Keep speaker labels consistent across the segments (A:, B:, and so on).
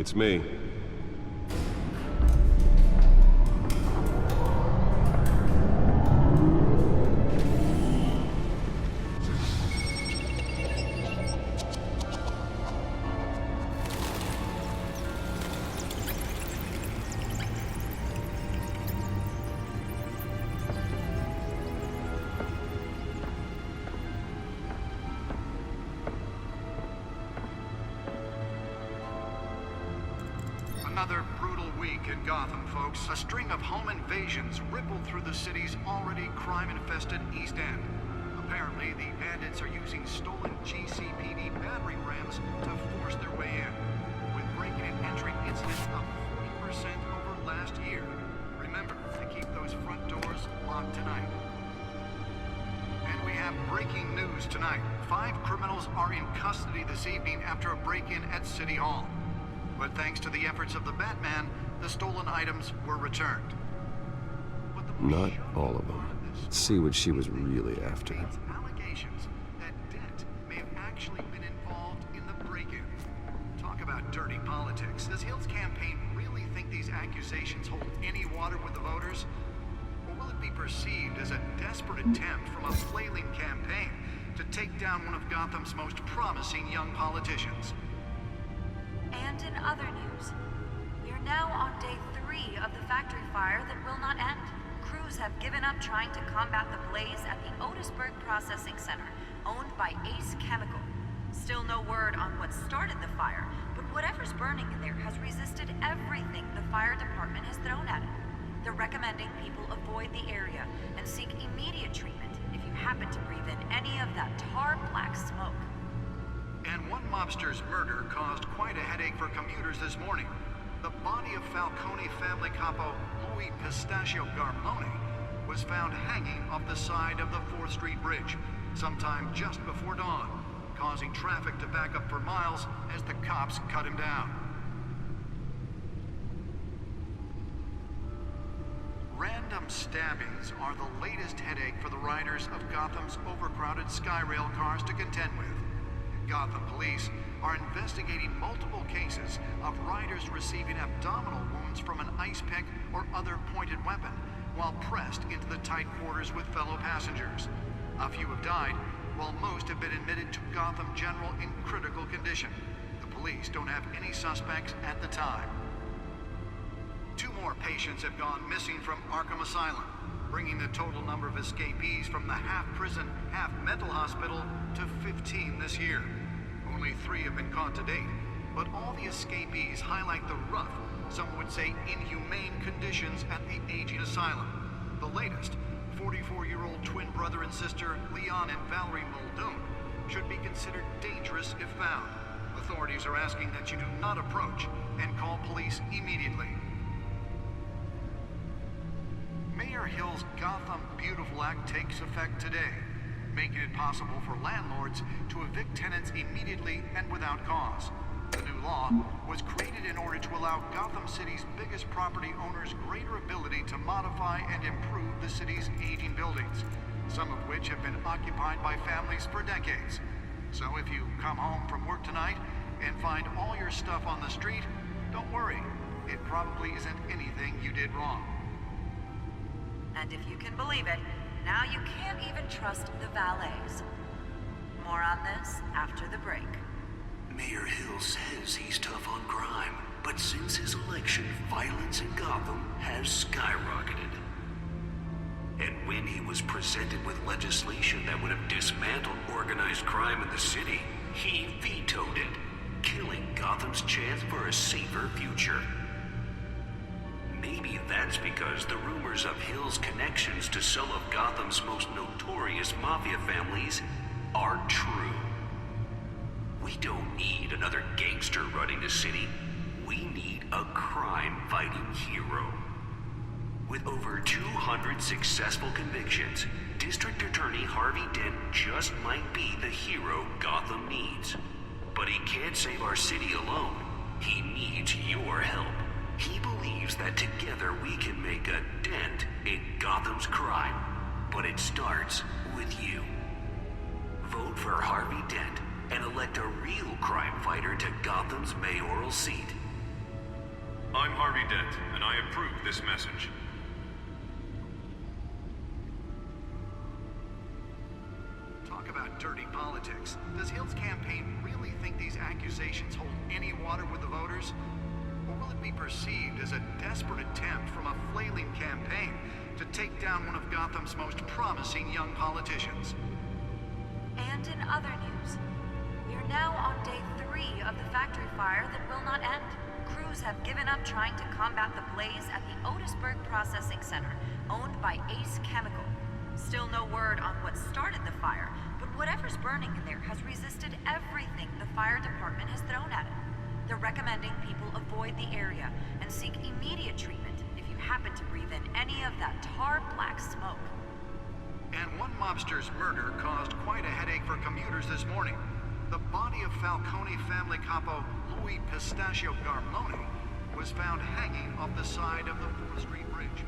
A: It's me.
B: Another brutal week in Gotham, folks. A string of home invasions rippled through the city's already crime-infested East End. Apparently, the bandits are using stolen GCPD battering rams to force their way in, with breaking and entering incidents up 40% over last year. Remember to keep those front doors locked tonight. And we have breaking news tonight. 5 criminals are in custody this evening after a break-in at City Hall. But thanks to the efforts of the Batman, the stolen items were returned.
A: Not all of them. Let's see what she was really after.
B: Allegations that Dent may have actually been involved in the break-in. Talk about dirty politics. Does Hill's campaign really think these accusations hold any water with the voters? Or will it be perceived as a desperate attempt from a flailing campaign to take down one of Gotham's most promising young politicians?
C: And in other news, we are now on day 3 of the factory fire that will not end. Crews have given up trying to combat the blaze at the Otisburg Processing Center, owned by Ace Chemical. Still no word on what started the fire, but whatever's burning in there has resisted everything the fire department has thrown at it. They're recommending people avoid the area and seek immediate treatment if you happen to breathe in any of that tar black smoke.
B: And one mobster's murder caused quite a headache for commuters this morning. The body of Falcone family capo Louis Pistachio Garmone was found hanging off the side of the 4th Street Bridge sometime just before dawn, causing traffic to back up for miles as the cops cut him down. Random stabbings are the latest headache for the riders of Gotham's overcrowded Skyrail cars to contend with. Gotham police are investigating multiple cases of riders receiving abdominal wounds from an ice pick or other pointed weapon while pressed into the tight quarters with fellow passengers. A few have died, while most have been admitted to Gotham General in critical condition. The police don't have any suspects at the time. 2 more patients have gone missing from Arkham Asylum, bringing the total number of escapees from the half-prison, half-mental hospital to 15 this year. Only 3 have been caught to date, but all the escapees highlight the rough, some would say inhumane conditions at the aging asylum. The latest, 44-year-old twin brother and sister Leon and Valerie Muldoon, should be considered dangerous if found. Authorities are asking that you do not approach and call police immediately. Mayor Hill's Gotham Beautiful Act takes effect today, making it possible for landlords to evict tenants immediately and without cause. The new law was created in order to allow Gotham City's biggest property owners greater ability to modify and improve the city's aging buildings, some of which have been occupied by families for decades. So if you come home from work tonight and find all your stuff on the street, don't worry. It probably isn't anything you did wrong.
C: And if you can believe it, now you can't even trust the valets. More on this after the break.
D: Mayor Hill says he's tough on crime, but since his election, violence in Gotham has skyrocketed. And when he was presented with legislation that would have dismantled organized crime in the city, he vetoed it, killing Gotham's chance for a safer future. Maybe that's because the rumors of Hill's connections to some of Gotham's most notorious mafia families are true. We don't need another gangster running the city. We need a crime-fighting hero. With over 200 successful convictions, District Attorney Harvey Dent just might be the hero Gotham needs. But he can't save our city alone. He needs your help. He believes that together we can make a dent in Gotham's crime. But it starts with you. Vote for Harvey Dent and elect a real crime fighter to Gotham's mayoral seat.
E: Harvey Dent, and I approve this message.
B: Talk about dirty politics. Does Hill's campaign really think these accusations hold any water with the voters? Or will it be perceived as a desperate attempt from a flailing campaign to take down one of Gotham's most promising young politicians?
C: And in other news, we're now on day 3 of the factory fire that will not end. Crews have given up trying to combat the blaze at the Otisburg Processing Center, owned by Ace Chemical. Still no word on what started the fire, but whatever's burning in there has resisted everything the fire department has thrown at it. They're recommending people avoid the area and seek immediate treatment if you happen to breathe in any of that tar black smoke.
B: And one mobster's murder caused quite a headache for commuters this morning. The body of Falcone family capo Louis Pistachio Garmone was found hanging off the side of the 4th Street Bridge.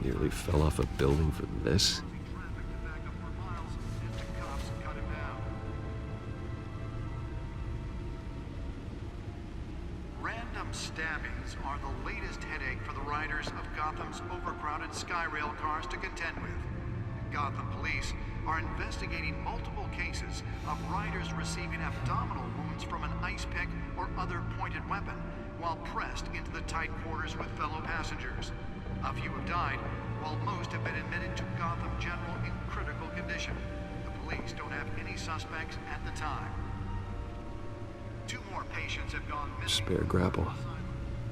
A: Nearly fell off a building for this?
B: Traffic to back up for miles as the cops cut him down. Random stabbings are the latest headache for the riders of Gotham's overcrowded Skyrail cars to contend with. Gotham police are investigating multiple cases of riders receiving abdominal wounds from an ice pick or other pointed weapon while pressed into the tight quarters with fellow passengers. A few have died, while most have been admitted to Gotham General in critical condition. The police don't have any suspects at the time. 2 more patients have gone missing.
A: Spare grapple.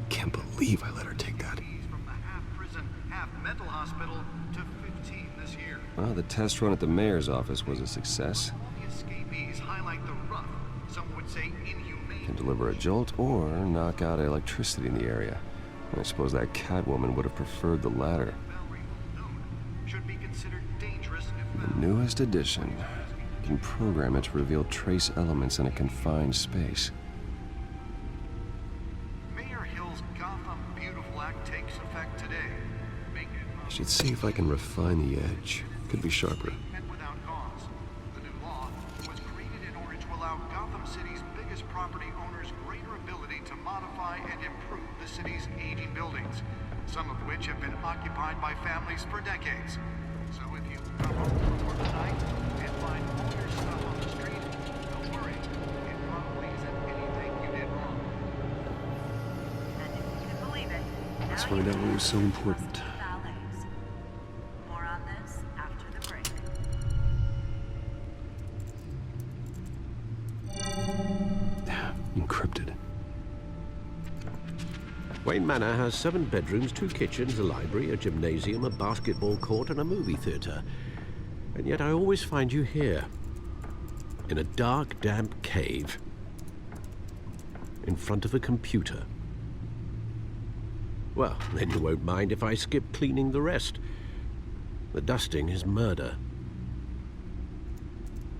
A: Can't believe I let her take that.
B: From the half-prison, half-mental hospital to 15 this year.
A: Well, the test run at the mayor's office was a success.
B: All the escapees highlight the rough, some would say inhumane.
A: Can deliver a jolt or knock out electricity in the area. I suppose that Catwoman would have preferred the latter.
B: Should be considered dangerous if
A: The newest edition. Can program it to reveal trace elements in a confined space.
B: Mayor Hill's Gotham Beautiful Act takes effect today. Make it
A: I should see if I can refine the edge. Could be sharper.
B: and without cause. The new law was created in order to allow Gotham City's biggest property owners greater ability to modify and improve the city's aging buildings, some of which have been occupied by families for decades. So if you come home from work tonight and find all your stuff on the street, don't worry. It probably isn't anything you did wrong.
C: And if you can believe it,
A: Let's
C: now
A: find
C: you
A: out what was so important.
C: valets. More on this after the break.
A: Encrypted.
F: Wayne Manor has 7 bedrooms, 2 kitchens, a library, a gymnasium, a basketball court, and a movie theater. And yet I always find you here, in a dark, damp cave, in front of a computer. Well, then you won't mind if I skip cleaning the rest. The dusting is murder.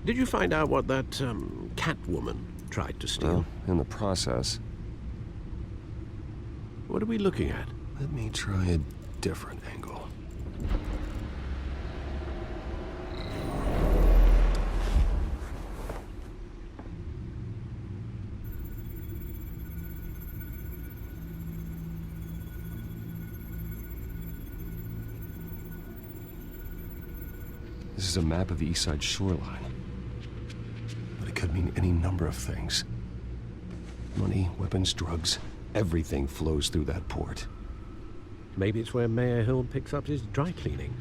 F: Did you find out what that, Catwoman tried to steal?
A: Well, in the process,
F: What are we looking at?
A: let me try a different angle. This is a map of the east side shoreline. But it could mean any number of things. Money, weapons, drugs, everything flows through that port.
F: Maybe it's where Mayor Hill picks up his dry cleaning.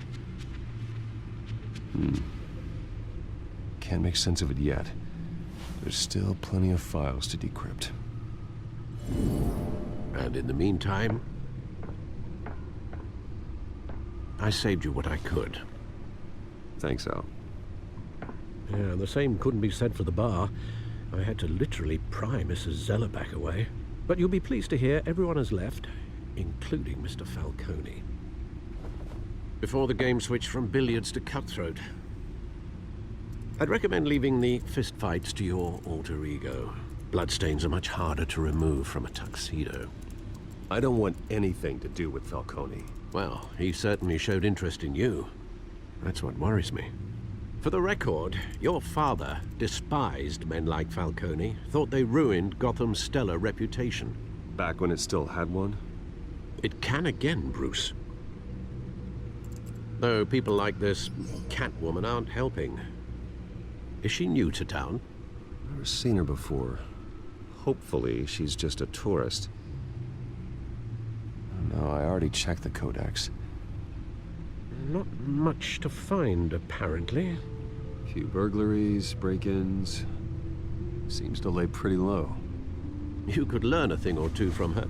A: Can't make sense of it yet. There's still plenty of files to decrypt.
F: And in the meantime, I saved you what I could.
A: Thanks, Al.
F: Yeah, the same couldn't be said for the bar. I had to literally pry Mrs. Zeller back away. But you'll be pleased to hear everyone has left, including Mr. Falcone. Before the game switched from billiards to cutthroat. I'd recommend leaving the fistfights to your alter ego. Bloodstains are much harder to remove from a tuxedo.
A: I don't want anything to do with Falcone.
F: Well, he certainly showed interest in you. That's what worries me. For the record, your father despised men like Falcone, thought they ruined Gotham's stellar reputation.
A: Back when it still had one?
F: It can again, Bruce. Though people like this Catwoman aren't helping. Is she new to town?
A: Never seen her before. Hopefully, she's just a tourist. No, I already checked the codex.
F: Not much to find, apparently.
A: Few burglaries, break-ins. Seems to lay pretty low.
F: You could learn a thing or two from her.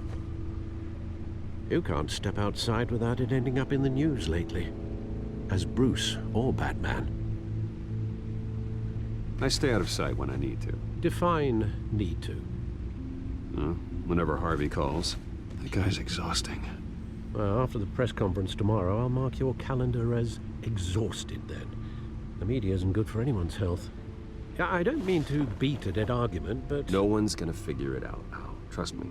F: You can't step outside without it ending up in the news lately. As Bruce or Batman.
A: I stay out of sight when I need to.
F: Define need to.
A: Whenever Harvey calls. That guy's exhausting.
F: Well, after the press conference tomorrow, I'll mark your calendar as exhausted then. The media isn't good for anyone's health. I don't mean to beat a dead argument, but...
A: No one's gonna figure it out, Al. Trust me.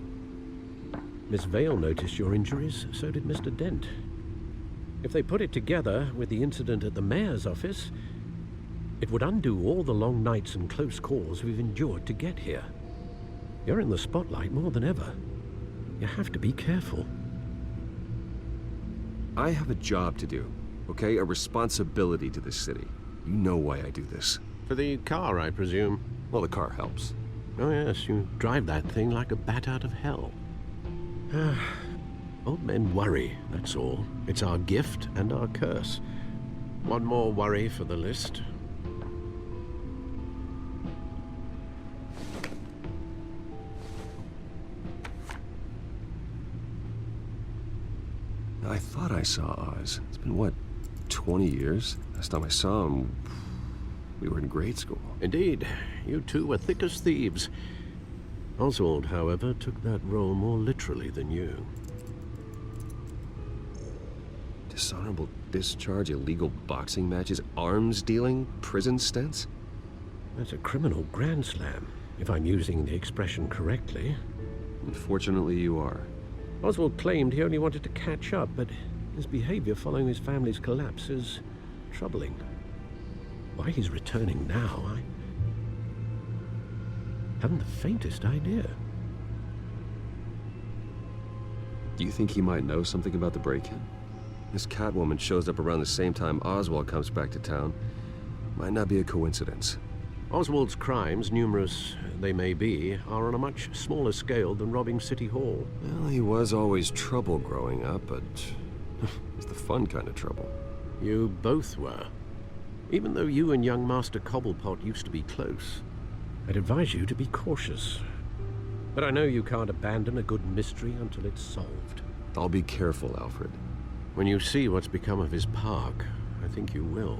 F: Miss Vale noticed your injuries, so did Mr. Dent. If they put it together with the incident at the mayor's office, it would undo all the long nights and close calls we've endured to get here. You're in the spotlight more than ever. You have to be careful.
A: I have a job to do, okay? A responsibility to this city. You know why I do this.
F: For the car, I presume.
A: Well, the car helps.
F: Oh yes, you drive that thing like a bat out of hell. Old men worry, that's all. It's our gift and our curse. One more worry for the list.
A: I thought I saw Oz. It's been, what, 20 years? Last time I saw him, we were in grade school.
F: Indeed, you two were thick as thieves. Oswald, however, took that role more literally than you.
A: Dishonorable discharge, illegal boxing matches, arms dealing, prison stints?
F: That's a criminal grand slam, if I'm using the expression correctly.
A: Unfortunately, you are.
F: Oswald claimed he only wanted to catch up, but his behavior following his family's collapse is troubling. Why he's returning now, I haven't the faintest idea.
A: Do you think he might know something about the break-in? This Catwoman shows up around the same time Oswald comes back to town. Might not be a coincidence.
F: Oswald's crimes, numerous they may be, are on a much smaller scale than robbing City Hall.
A: Well, he was always trouble growing up, but it's the fun kind of trouble.
F: You both were. Even though you and young Master Cobblepot used to be close. I'd advise you to be cautious. But I know you can't abandon a good mystery until it's solved.
A: I'll be careful, Alfred.
F: When you see what's become of his park, I think you will.